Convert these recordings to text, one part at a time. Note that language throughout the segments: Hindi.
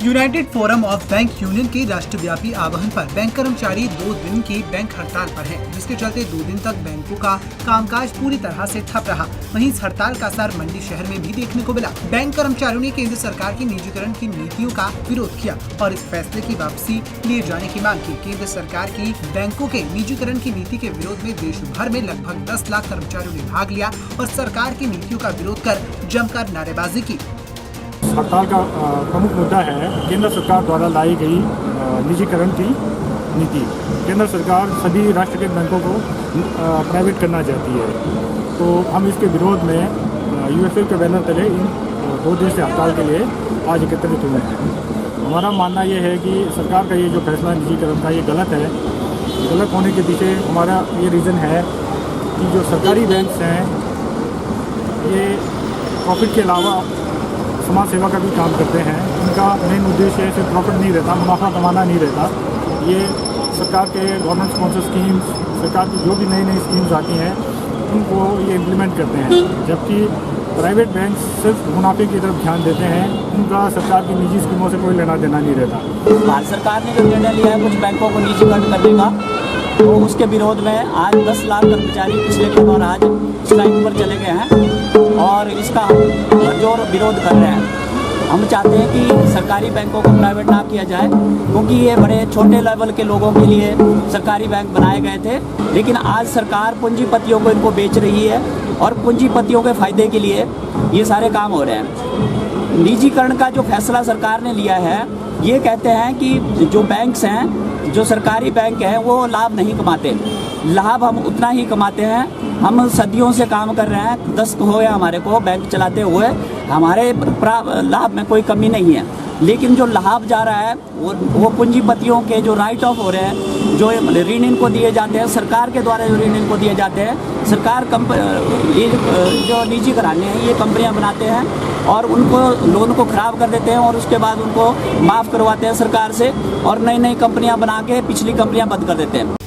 United forum of bank union के राष्ट्रव्यापी आह्वान पर बैंक कर्मचारी 2 दिन की बैंक हड़ताल पर हैं, जिसके चलते 2 दिन तक बैंकों का कामकाज पूरी तरह से ठप रहा। वहीं इस हड़ताल का असर मंडी शहर में भी देखने को मिला। बैंक कर्मचारियों ने केंद्र सरकार की निजीकरण की नीतियों का विरोध किया और इस फैसले की वापसी लिए जाने की मांग की। केंद्र सरकार की बैंकों के निजीकरण की नीति के विरोध में देश भर में लगभग 10 लाख कर्मचारियों ने भाग लिया और सरकार की नीतियों का विरोध कर जमकर नारेबाजी की। हड़ताल का प्रमुख मुद्दा है केंद्र सरकार द्वारा लाई गई निजीकरण की नीति। केंद्र सरकार सभी राष्ट्रीयकृत बैंकों को प्राइवेट करना चाहती है, तो हम इसके विरोध में यूएफएल के बैनर तले इन 2 दिन से हड़ताल के लिए आज एकत्रित हुए हैं। हमारा मानना ये है कि सरकार का ये जो फैसला निजीकरण का ये गलत है। गलत होने के पीछे हमारा ये रीज़न है कि जो सरकारी बैंक्स हैं ये प्रॉफिट के अलावा समाज सेवा का भी काम करते हैं। उनका मेन उद्देश्य सिर्फ प्रॉफिट नहीं रहता, मुनाफा कमाना नहीं रहता। ये सरकार के गवर्नमेंट स्पॉन्सर स्कीम्स, सरकार की जो भी नई नई स्कीम्स आती हैं उनको ये इम्प्लीमेंट करते हैं, जबकि प्राइवेट बैंक सिर्फ मुनाफे की तरफ ध्यान देते हैं। उनका सरकार की निजी स्कीमों से कोई लेना देना नहीं रहता। भारत सरकार ने जो निर्णय लिया है कुछ बैंकों को निजीकरण करने का, तो उसके विरोध में आज 10 लाख कर्मचारी पिछले के दौरान आज स्ट्राइक पर चले गए हैं और इसका हम जोर विरोध कर रहे हैं। हम चाहते हैं कि सरकारी बैंकों को प्राइवेट ना किया जाए, क्योंकि ये बड़े छोटे लेवल के लोगों के लिए सरकारी बैंक बनाए गए थे, लेकिन आज सरकार पूंजीपतियों को इनको बेच रही है और पूंजीपतियों के फायदे के लिए ये सारे काम हो रहे हैं। निजीकरण का जो फैसला सरकार ने लिया है, ये कहते हैं कि जो बैंक्स हैं, जो सरकारी बैंक हैं, वो लाभ नहीं कमाते। लाभ हम उतना ही कमाते हैं। हम सदियों से काम कर रहे हैं, 10 हो गया हमारे को बैंक चलाते हुए, हमारे लाभ में कोई कमी नहीं है। लेकिन जो लाभ जा रहा है वो पूंजीपतियों के जो राइट ऑफ हो रहे हैं, जो ऋण इनको दिए जाते हैं, सरकार के द्वारा जो ऋण इनको दिए जाते हैं, सरकार ये जो निजी कराने हैं ये कंपनियां बनाते हैं और उनको लोन को ख़राब कर देते हैं और उसके बाद उनको माफ़ करवाते हैं सरकार से और नई नई कंपनियां बना के पिछली कंपनियां बंद कर देते हैं।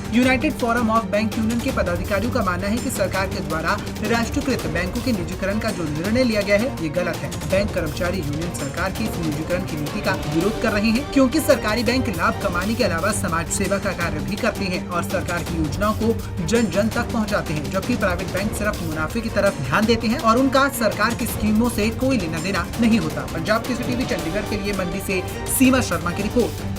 United forum of bank union के पदाधिकारियों का मानना है कि सरकार के द्वारा राष्ट्रीयकृत बैंकों के निजीकरण का जो निर्णय लिया गया है ये गलत है। बैंक कर्मचारी यूनियन सरकार की इस निजीकरण की नीति का विरोध कर रहे हैं, क्योंकि सरकारी बैंक लाभ कमाने के अलावा समाज सेवा का कार्य भी करते हैं और सरकार की योजनाओं को जन जन तक पहुँचाते हैं, जबकि प्राइवेट बैंक सिर्फ मुनाफे की तरफ ध्यान देते हैं और उनका सरकार की स्कीमों से कोई लेना देना नहीं होता। पंजाब केसरी टीवी चंडीगढ़ के लिए मंडी से सीमा शर्मा की रिपोर्ट।